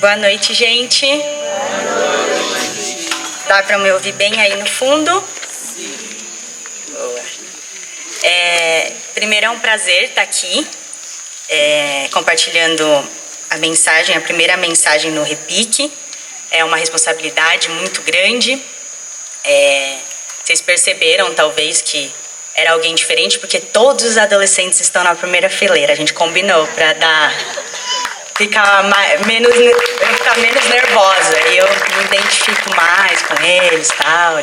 Boa noite, gente. Dá para me ouvir bem aí no fundo? Boa. Primeiro é um prazer estar aqui, compartilhando a mensagem, a primeira mensagem no Repique. É uma responsabilidade muito grande. Vocês perceberam, talvez, que era alguém diferente, porque todos os adolescentes estão na primeira fileira. A gente combinou para ficar menos nervosa. E eu me identifico mais com eles, tal.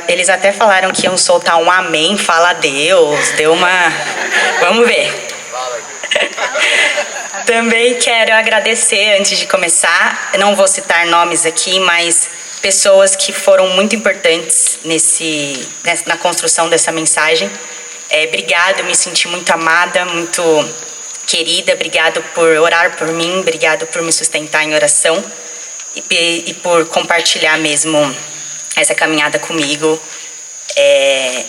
Eles até falaram que iam soltar um amém, fala a Deus. Deu uma... Vamos ver. Também quero agradecer, antes de começar, não vou citar nomes aqui, mas pessoas que foram muito importantes na construção dessa mensagem. Obrigada, eu me senti muito amada, muito querida. Obrigado por orar por mim, obrigado por me sustentar em oração e por compartilhar mesmo essa caminhada comigo.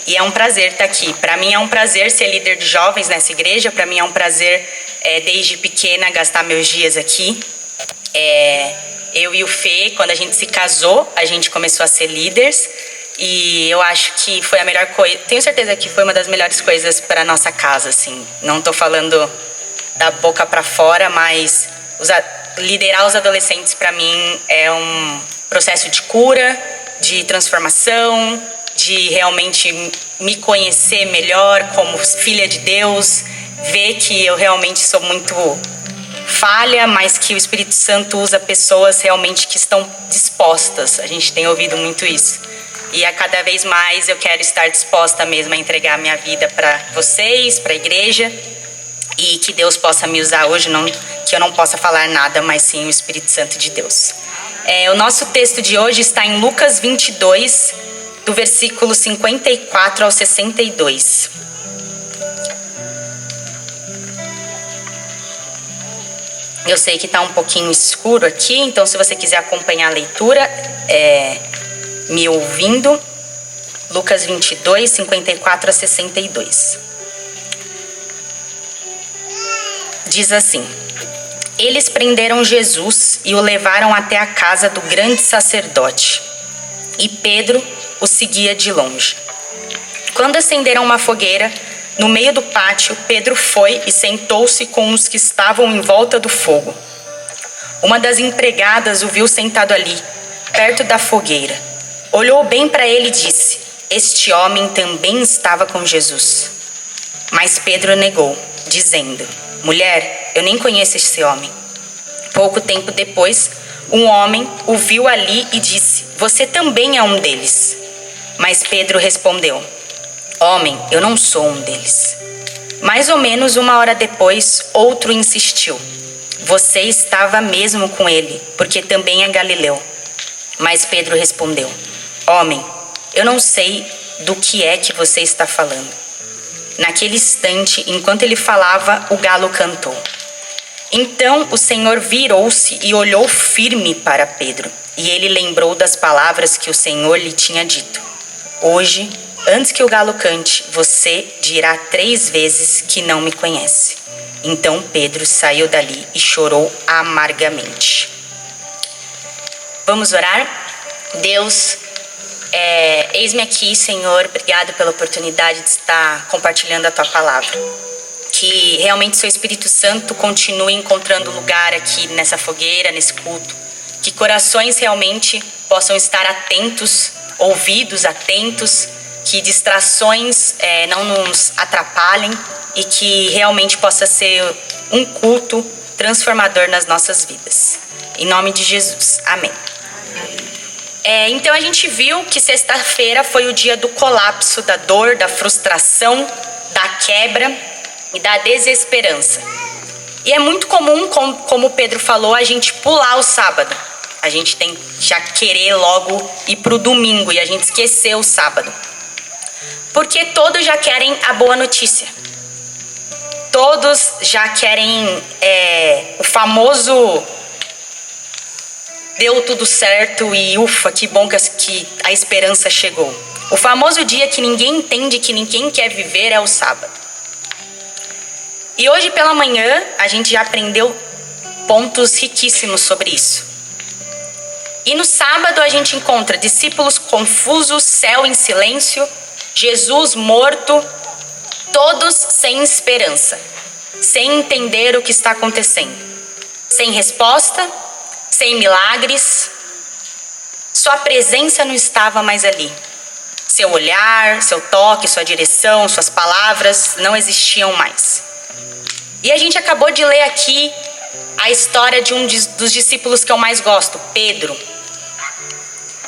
E é um prazer estar aqui. Para mim é um prazer ser líder de jovens nessa igreja. Para mim é um prazer, desde pequena, gastar meus dias aqui. Eu e o Fê, quando a gente se casou, a gente começou a ser líderes. E eu acho que foi a melhor coisa. Tenho certeza que foi uma das melhores coisas para nossa casa, assim. Não estou falando da boca para fora, mas liderar os adolescentes para mim é um processo de cura, de transformação, de realmente me conhecer melhor como filha de Deus, ver que eu realmente sou muito falha, mas que o Espírito Santo usa pessoas realmente que estão dispostas. A gente tem ouvido muito isso. E a cada vez mais eu quero estar disposta mesmo a entregar a minha vida para vocês, para a igreja, e que Deus possa me usar hoje, que eu não possa falar nada, mas sim o Espírito Santo de Deus. O nosso texto de hoje está em Lucas 22, do versículo 54 ao 62. Eu sei que está um pouquinho escuro aqui, então se você quiser acompanhar a leitura, me ouvindo, Lucas 22, 54 a 62. Diz assim: Eles prenderam Jesus e o levaram até a casa do grande sacerdote. E Pedro o seguia de longe. Quando acenderam uma fogueira, no meio do pátio, Pedro foi e sentou-se com os que estavam em volta do fogo. Uma das empregadas o viu sentado ali, perto da fogueira. Olhou bem para ele e disse: Este homem também estava com Jesus. Mas Pedro negou, dizendo: Mulher, eu nem conheço esse homem. Pouco tempo depois, um homem o viu ali e disse: Você também é um deles. Mas Pedro respondeu: Homem, eu não sou um deles. Mais ou menos 1 hora depois, outro insistiu: Você estava mesmo com ele, porque também é galileu. Mas Pedro respondeu: Homem, eu não sei do que é que você está falando. Naquele instante, enquanto ele falava, o galo cantou. Então o Senhor virou-se e olhou firme para Pedro. E ele lembrou das palavras que o Senhor lhe tinha dito: Hoje, antes que o galo cante, você dirá 3 vezes que não me conhece. Então Pedro saiu dali e chorou amargamente. Vamos orar? Deus, eis-me aqui, Senhor. Obrigado pela oportunidade de estar compartilhando a Tua palavra. Que realmente Seu Espírito Santo continue encontrando lugar aqui nessa fogueira, nesse culto. Que corações realmente possam estar atentos, ouvidos atentos, que distrações não nos atrapalhem e que realmente possa ser um culto transformador nas nossas vidas. Em nome de Jesus. Amém. Então a gente viu que sexta-feira foi o dia do colapso, da dor, da frustração, da quebra e da desesperança. E é muito comum, como Pedro falou, a gente pular o sábado. A gente tem já querer logo ir para o domingo e a gente esqueceu o sábado. Porque todos já querem a boa notícia. Todos já querem o famoso deu tudo certo e ufa, que bom que a esperança chegou. O famoso dia que ninguém entende, que ninguém quer viver, é o sábado. E hoje pela manhã a gente já aprendeu pontos riquíssimos sobre isso. E no sábado a gente encontra discípulos confusos, céu em silêncio, Jesus morto, todos sem esperança, sem entender o que está acontecendo, sem resposta, sem milagres. Sua presença não estava mais ali. Seu olhar, seu toque, sua direção, suas palavras não existiam mais. E a gente acabou de ler aqui a história de dos discípulos que eu mais gosto, Pedro.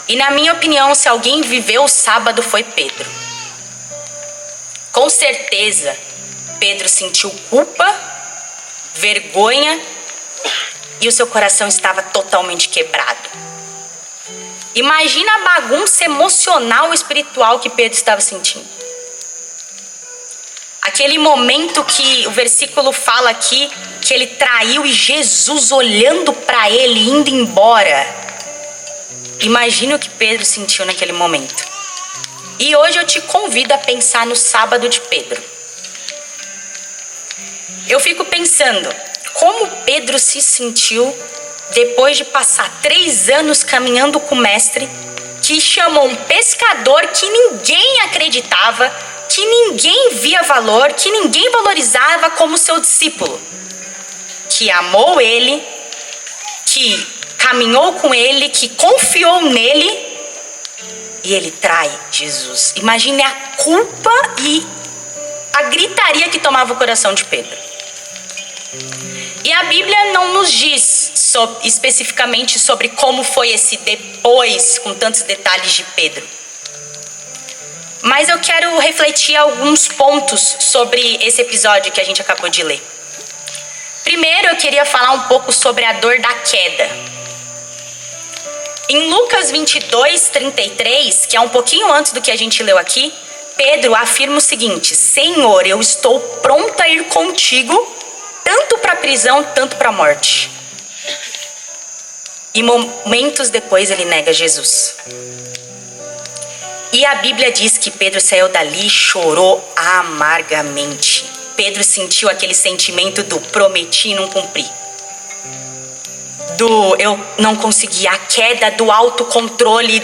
E na minha opinião, se alguém viveu o sábado, foi Pedro. Com certeza, Pedro sentiu culpa, vergonha e o seu coração estava totalmente quebrado. Imagina a bagunça emocional e espiritual que Pedro estava sentindo. Aquele momento que o versículo fala aqui, que ele traiu e Jesus olhando para ele, indo embora. Imagina o que Pedro sentiu naquele momento. E hoje eu te convido a pensar no sábado de Pedro. Eu fico pensando, como Pedro se sentiu depois de passar 3 anos caminhando com o mestre, que chamou um pescador que ninguém acreditava, que ninguém via valor, que ninguém valorizava como seu discípulo, que amou ele, que caminhou com ele, que confiou nele, e ele trai Jesus. Imagine a culpa e a gritaria que tomava o coração de Pedro. E a Bíblia não nos diz especificamente sobre como foi esse depois, com tantos detalhes de Pedro. Mas eu quero refletir alguns pontos sobre esse episódio que a gente acabou de ler. Primeiro, eu queria falar um pouco sobre a dor da queda. Em Lucas 22:33, que é um pouquinho antes do que a gente leu aqui, Pedro afirma o seguinte: Senhor, eu estou pronto a ir contigo, tanto para a prisão, tanto para a morte. E momentos depois ele nega Jesus. E a Bíblia diz que Pedro saiu dali e chorou amargamente. Pedro sentiu aquele sentimento do prometi e não cumpri. Do eu não consegui, a queda do autocontrole,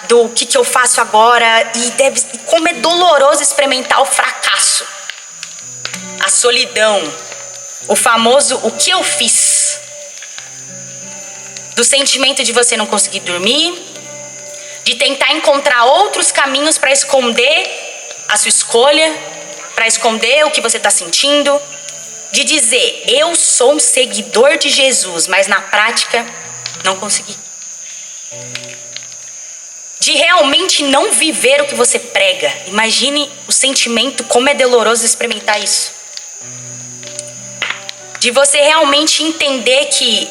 do que eu faço agora. E como é doloroso experimentar o fracasso, a solidão, o famoso o que eu fiz. Do sentimento de você não conseguir dormir, de tentar encontrar outros caminhos para esconder a sua escolha, para esconder o que você está sentindo, de dizer, eu sou um seguidor de Jesus, mas na prática não consegui. De realmente não viver o que você prega. Imagine o sentimento, como é doloroso experimentar isso. De você realmente entender que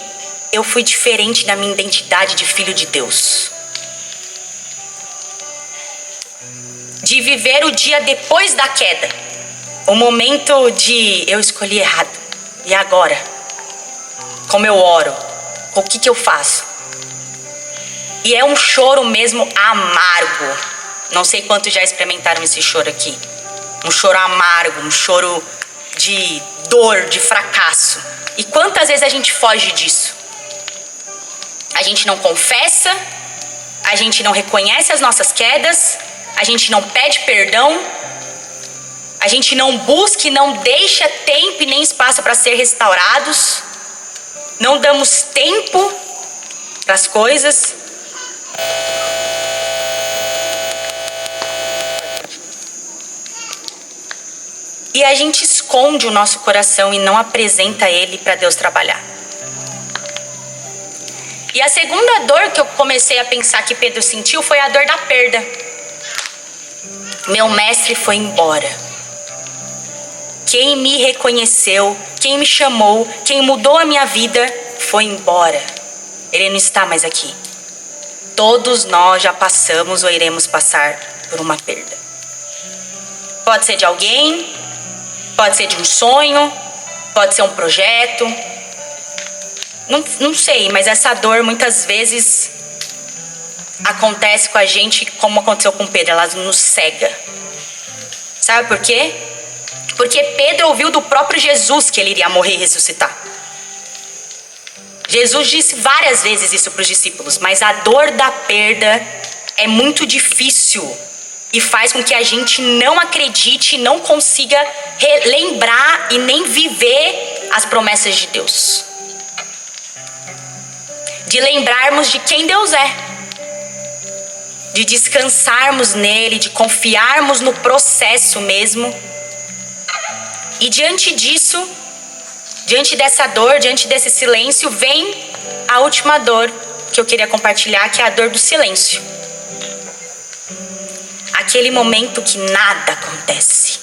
eu fui diferente da minha identidade de filho de Deus. De viver o dia depois da queda. O momento de eu escolhi errado. E agora? Como eu oro? O que eu faço? E é um choro mesmo amargo. Não sei quantos já experimentaram esse choro aqui. Um choro amargo, um choro de dor, de fracasso. E quantas vezes a gente foge disso? A gente não confessa, a gente não reconhece as nossas quedas, a gente não pede perdão, a gente não busca e não deixa tempo e nem espaço para ser restaurados, não damos tempo para as coisas. E a gente esconde o nosso coração e não apresenta ele para Deus trabalhar. E a segunda dor que eu comecei a pensar que Pedro sentiu foi a dor da perda. Meu mestre foi embora. Quem me reconheceu, quem me chamou, quem mudou a minha vida, foi embora. Ele não está mais aqui. Todos nós já passamos ou iremos passar por uma perda. Pode ser de alguém, pode ser de um sonho, pode ser um projeto. Não sei, mas essa dor muitas vezes acontece com a gente como aconteceu com Pedro, ela nos cega. Sabe por quê? Porque Pedro ouviu do próprio Jesus que ele iria morrer e ressuscitar. Jesus disse várias vezes isso para os discípulos, mas a dor da perda é muito difícil e faz com que a gente não acredite, não consiga relembrar e nem viver as promessas de Deus. De lembrarmos de quem Deus é, de descansarmos nele, de confiarmos no processo mesmo. E diante disso, diante dessa dor, diante desse silêncio, vem a última dor que eu queria compartilhar, que é a dor do silêncio. Aquele momento que nada acontece.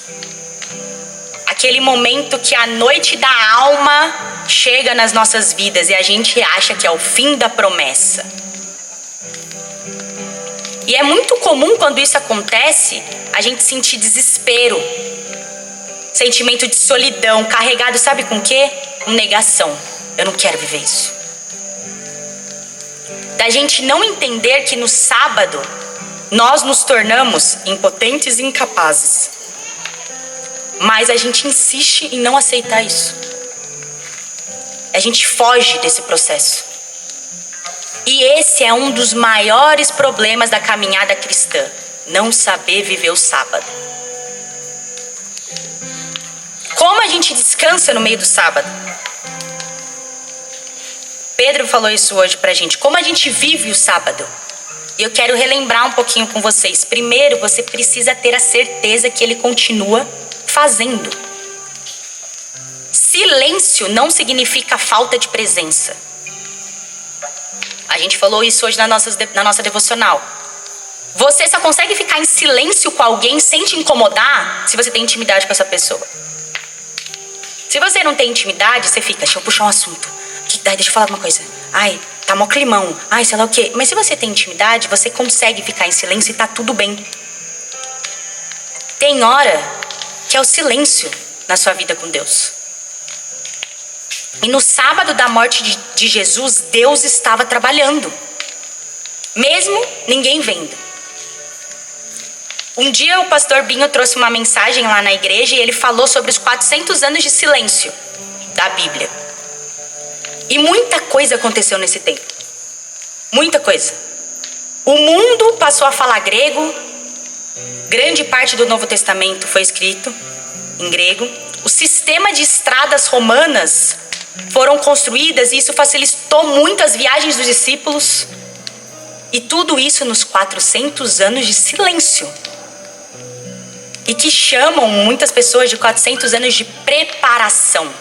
Aquele momento que a noite da alma chega nas nossas vidas e a gente acha que é o fim da promessa. E é muito comum quando isso acontece, a gente sentir desespero, sentimento de solidão, carregado, sabe com o quê? Com negação. Eu não quero viver isso. Da gente não entender que no sábado nós nos tornamos impotentes e incapazes. Mas a gente insiste em não aceitar isso. A gente foge desse processo. E esse é um dos maiores problemas da caminhada cristã. Não saber viver o sábado. Como a gente descansa no meio do sábado? Pedro falou isso hoje pra gente. Como a gente vive o sábado? E eu quero relembrar um pouquinho com vocês. Primeiro, você precisa ter a certeza que ele continua fazendo. Silêncio não significa falta de presença. A gente falou isso hoje na nossa devocional. Você só consegue ficar em silêncio com alguém sem te incomodar se você tem intimidade com essa pessoa. Se você não tem intimidade, você fica, deixa eu puxar um assunto. Deixa eu falar uma coisa. Ai, tá mó climão. Ai, sei lá o quê. Mas se você tem intimidade, você consegue ficar em silêncio e tá tudo bem. Tem hora que é o silêncio na sua vida com Deus. E no sábado da morte de Jesus, Deus estava trabalhando. Mesmo ninguém vendo. Um dia o pastor Binho trouxe uma mensagem lá na igreja e ele falou sobre os 400 anos de silêncio da Bíblia. E muita coisa aconteceu nesse tempo. Muita coisa. O mundo passou a falar grego. Grande parte do Novo Testamento foi escrito em grego. O sistema de estradas romanas foram construídas e isso facilitou muitas viagens dos discípulos. E tudo isso nos 400 anos de silêncio. E que chamam muitas pessoas de 400 anos de preparação.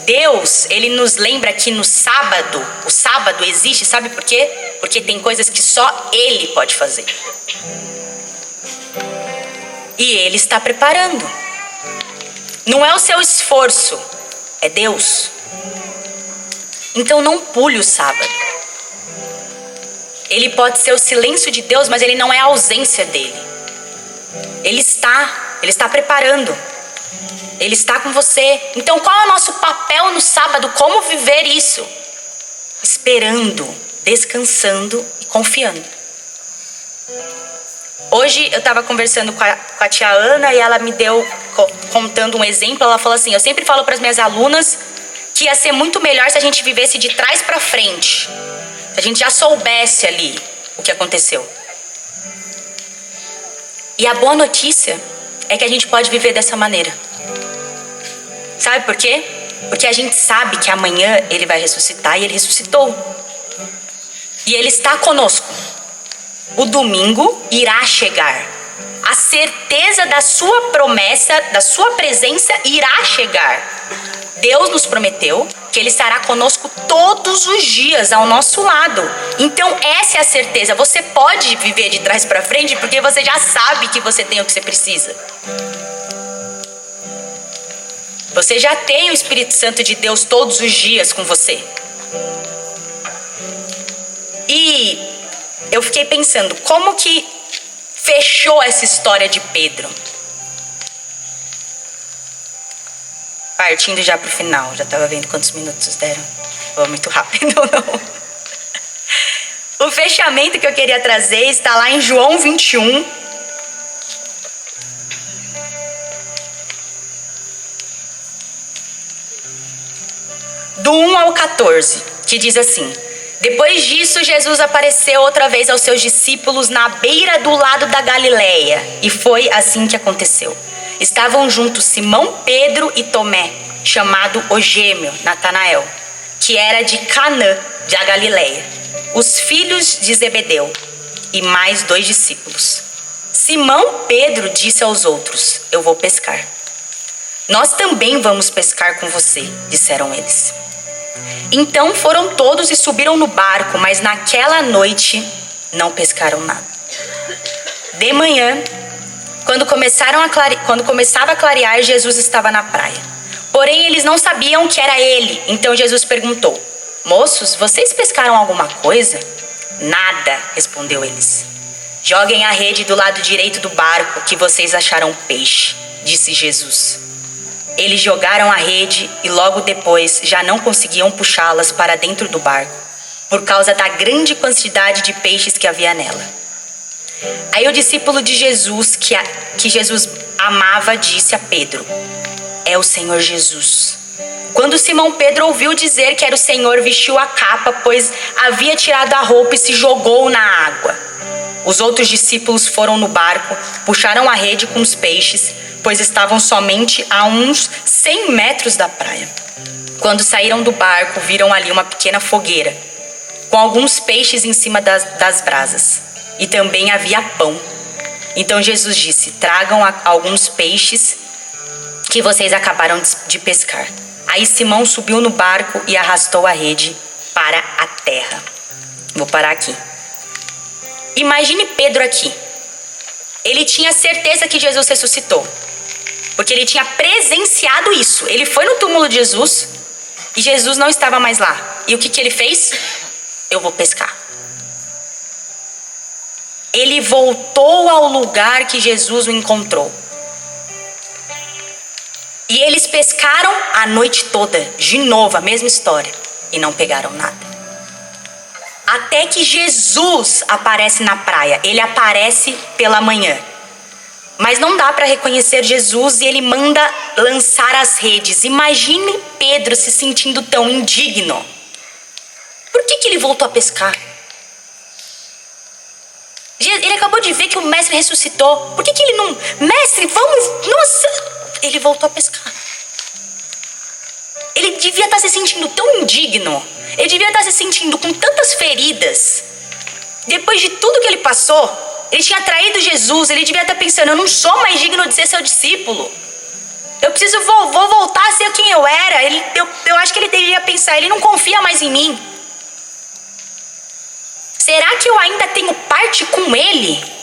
Deus, ele nos lembra que no sábado, o sábado existe, sabe por quê? Porque tem coisas que só Ele pode fazer. E Ele está preparando. Não é o seu esforço, é Deus. Então não pule o sábado. Ele pode ser o silêncio de Deus, mas ele não é a ausência dele. Ele está preparando. Ele está com você. Então qual é o nosso papel no sábado? Como viver isso? Esperando, descansando e confiando. Hoje eu estava conversando com a tia Ana e ela me deu, contando um exemplo. Ela falou assim, eu sempre falo para as minhas alunas que ia ser muito melhor se a gente vivesse de trás para frente. Se a gente já soubesse ali o que aconteceu. E a boa notícia é que a gente pode viver dessa maneira. Sabe por quê? Porque a gente sabe que amanhã ele vai ressuscitar e ele ressuscitou. E ele está conosco. O domingo irá chegar. A certeza da sua promessa, da sua presença irá chegar. Deus nos prometeu que Ele estará conosco todos os dias ao nosso lado. Então essa é a certeza. Você pode viver de trás para frente porque você já sabe que você tem o que você precisa. Você já tem o Espírito Santo de Deus todos os dias com você. E eu fiquei pensando, como que fechou essa história de Pedro? Partindo já pro final, já estava vendo quantos minutos deram. Vou muito rápido, não. O fechamento que eu queria trazer está lá em João 21. do 1 ao 14, que diz assim: Depois disso, Jesus apareceu outra vez aos seus discípulos na beira do lado da Galileia. E foi assim que aconteceu. Estavam juntos Simão, Pedro e Tomé, chamado o gêmeo, Natanael, que era de Canaã, da Galileia, os filhos de Zebedeu, e mais 2 discípulos. Simão Pedro disse aos outros: Eu vou pescar. Nós também vamos pescar com você, disseram eles. Então foram todos e subiram no barco, mas naquela noite não pescaram nada. De manhã, quando começava a clarear, Jesus estava na praia. Porém, eles não sabiam que era ele. Então Jesus perguntou: Moços, vocês pescaram alguma coisa? Nada, respondeu eles. Joguem a rede do lado direito do barco, que vocês acharão peixe, disse Jesus. Eles jogaram a rede e logo depois já não conseguiam puxá-las para dentro do barco, por causa da grande quantidade de peixes que havia nela. Aí o discípulo de Jesus, que Jesus amava, disse a Pedro: É o Senhor Jesus. Quando Simão Pedro ouviu dizer que era o Senhor, vestiu a capa, pois havia tirado a roupa e se jogou na água. Os outros discípulos foram no barco, puxaram a rede com os peixes, pois estavam somente a uns 100 metros da praia. Quando saíram do barco, viram ali uma pequena fogueira, com alguns peixes em cima das brasas. E também havia pão. Então Jesus disse: Tragam alguns peixes que vocês acabaram de pescar. Aí Simão subiu no barco e arrastou a rede para a terra. Vou parar aqui. Imagine Pedro aqui. Ele tinha certeza que Jesus ressuscitou, porque ele tinha presenciado isso. Ele foi no túmulo de Jesus e Jesus não estava mais lá. E o que ele fez? Eu vou pescar. Ele voltou ao lugar que Jesus o encontrou. E eles pescaram a noite toda, de novo, a mesma história, e não pegaram nada. Até que Jesus aparece na praia. Ele aparece pela manhã. Mas não dá para reconhecer Jesus e ele manda lançar as redes. Imagine Pedro se sentindo tão indigno. Por que ele voltou a pescar? Ele acabou de ver que o mestre ressuscitou. Por que ele não... Mestre, vamos... Nossa... Ele voltou a pescar. Ele devia estar se sentindo tão indigno. Ele devia estar se sentindo com tantas feridas. Depois de tudo que ele passou, ele tinha traído Jesus. Ele devia estar pensando: eu não sou mais digno de ser seu discípulo. Eu preciso, vou voltar a ser quem eu era. Eu acho que ele deveria pensar: ele não confia mais em mim. Será que eu ainda tenho parte com ele?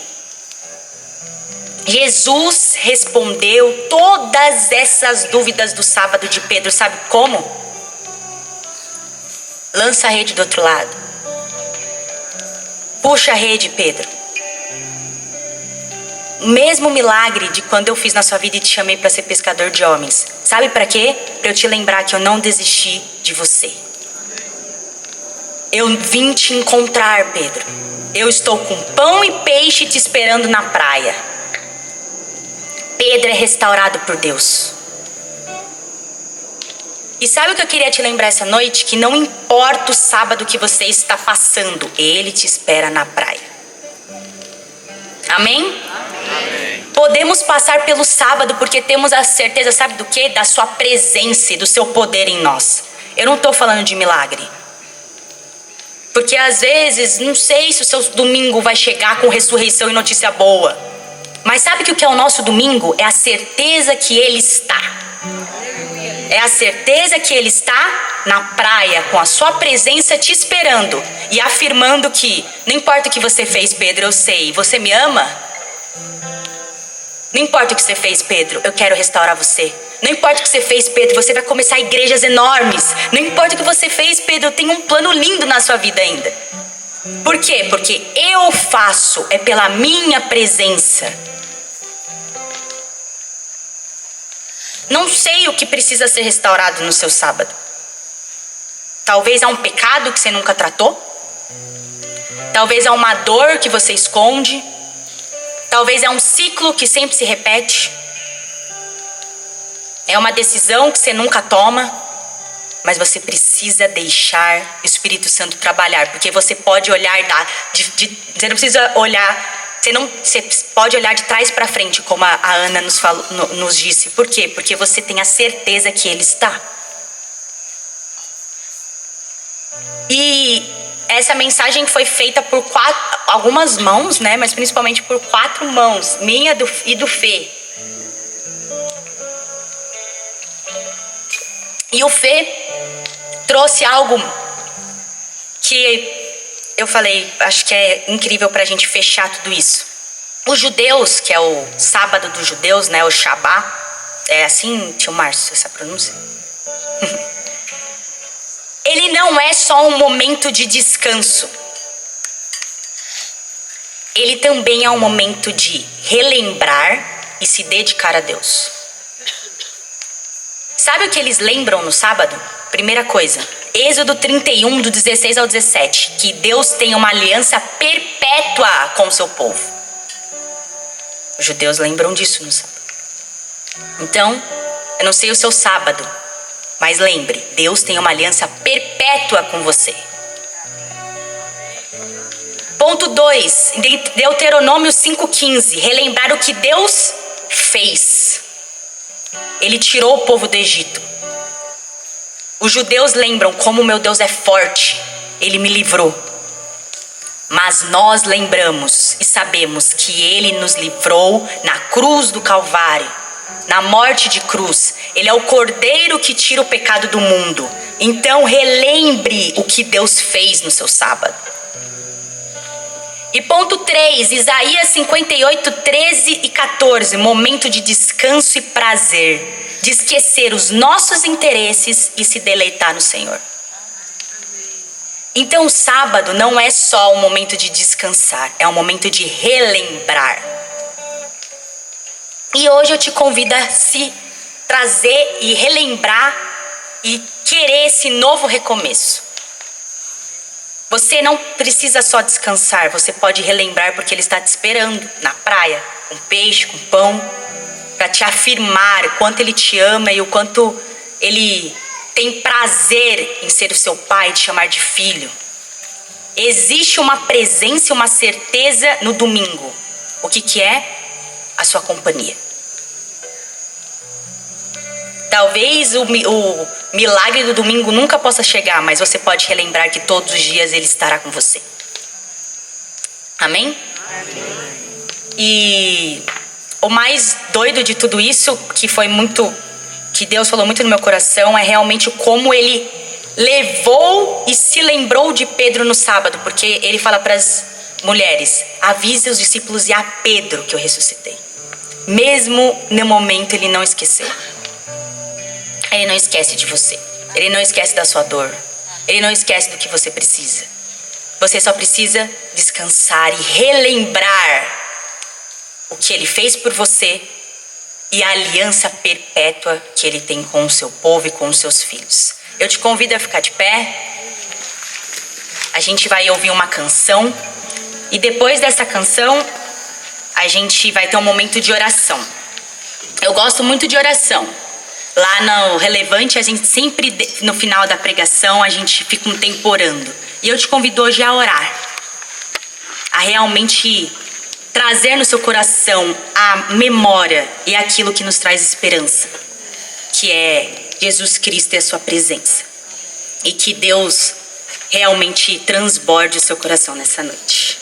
Jesus respondeu todas essas dúvidas do sábado de Pedro. Sabe como? Lança a rede do outro lado. Puxa a rede, Pedro. O mesmo milagre de quando eu fiz na sua vida e te chamei para ser pescador de homens. Sabe para quê? Para eu te lembrar que eu não desisti de você. Eu vim te encontrar, Pedro. Eu estou com pão e peixe te esperando na praia. Pedro é restaurado por Deus. E sabe o que eu queria te lembrar essa noite? Que não importa o sábado que você está passando, Ele te espera na praia. Amém? Amém. Podemos passar pelo sábado porque temos a certeza, sabe do quê? Da sua presença e do seu poder em nós. Eu não estou falando de milagre. Porque às vezes, não sei se o seu domingo vai chegar com ressurreição e notícia boa. Mas sabe que o que é o nosso domingo? É a certeza que Ele está. É a certeza que Ele está na praia, com a sua presença te esperando. E afirmando que, não importa o que você fez, Pedro, eu sei. Você me ama? Não importa o que você fez, Pedro, eu quero restaurar você. Não importa o que você fez, Pedro, você vai começar igrejas enormes. Não importa o que você fez, Pedro, eu tenho um plano lindo na sua vida ainda. Por quê? Porque eu faço, é pela minha presença. Não sei o que precisa ser restaurado no seu sábado. Talvez há um pecado que você nunca tratou. Talvez há uma dor que você esconde. Talvez é um ciclo que sempre se repete. É uma decisão que você nunca toma. Mas você precisa precisa deixar o Espírito Santo trabalhar, porque você pode olhar você não precisa olhar, você pode olhar de trás para frente, como a Ana nos disse. Por quê? Porque você tem a certeza que Ele está. E essa mensagem foi feita por algumas mãos, né? Mas principalmente por 4 mãos, minha e do Fê. E o Fê trouxe algo que eu falei, acho que é incrível pra gente fechar tudo isso. Os judeus, que é o sábado dos judeus, né? O Shabá. É assim, tio Márcio, essa pronúncia? Ele não é só um momento de descanso. Ele também é um momento de relembrar e se dedicar a Deus. Sabe o que eles lembram no sábado? Primeira coisa, Êxodo 31, do 16 ao 17, que Deus tem uma aliança perpétua com o seu povo. Os judeus lembram disso no sábado. Então, eu não sei o seu sábado, mas lembre, Deus tem uma aliança perpétua com você. Ponto 2, Deuteronômio 5,15, relembrar o que Deus fez. Ele tirou o povo do Egito. Os judeus lembram como meu Deus é forte, Ele me livrou. Mas nós lembramos e sabemos que Ele nos livrou na cruz do Calvário, na morte de cruz. Ele é o Cordeiro que tira o pecado do mundo. Então relembre o que Deus fez no seu sábado. E ponto 3, Isaías 58, 13 e 14, momento de descanso e prazer, de esquecer os nossos interesses e se deleitar no Senhor. Então o sábado não é só um momento de descansar, é um momento de relembrar. E hoje eu te convido a se trazer e relembrar e querer esse novo recomeço. Você não precisa só descansar, você pode relembrar porque Ele está te esperando na praia, com peixe, com pão, para te afirmar o quanto Ele te ama e o quanto Ele tem prazer em ser o seu pai e te chamar de filho. Existe uma presença e uma certeza no domingo. O que é? A sua companhia. Talvez o milagre do domingo nunca possa chegar, mas você pode relembrar que todos os dias Ele estará com você. Amém? Amém. E o mais doido de tudo isso, que Deus falou muito no meu coração, é realmente como Ele levou e se lembrou de Pedro no sábado, porque Ele fala para as mulheres: avise os discípulos e a Pedro que eu ressuscitei. Mesmo no momento Ele não esqueceu. Ele não esquece de você. Ele não esquece da sua dor. Ele não esquece do que você precisa. Você só precisa descansar e relembrar o que Ele fez por você e a aliança perpétua que Ele tem com o seu povo e com os seus filhos. Eu te convido a ficar de pé. A gente vai ouvir uma canção. E depois dessa canção, a gente vai ter um momento de oração. Eu gosto muito de oração. Lá no Relevante, a gente sempre, no final da pregação, a gente fica um tempo orando. E eu te convido hoje a orar. A realmente trazer no seu coração a memória e aquilo que nos traz esperança. Que é Jesus Cristo e a sua presença. E que Deus realmente transborde o seu coração nessa noite.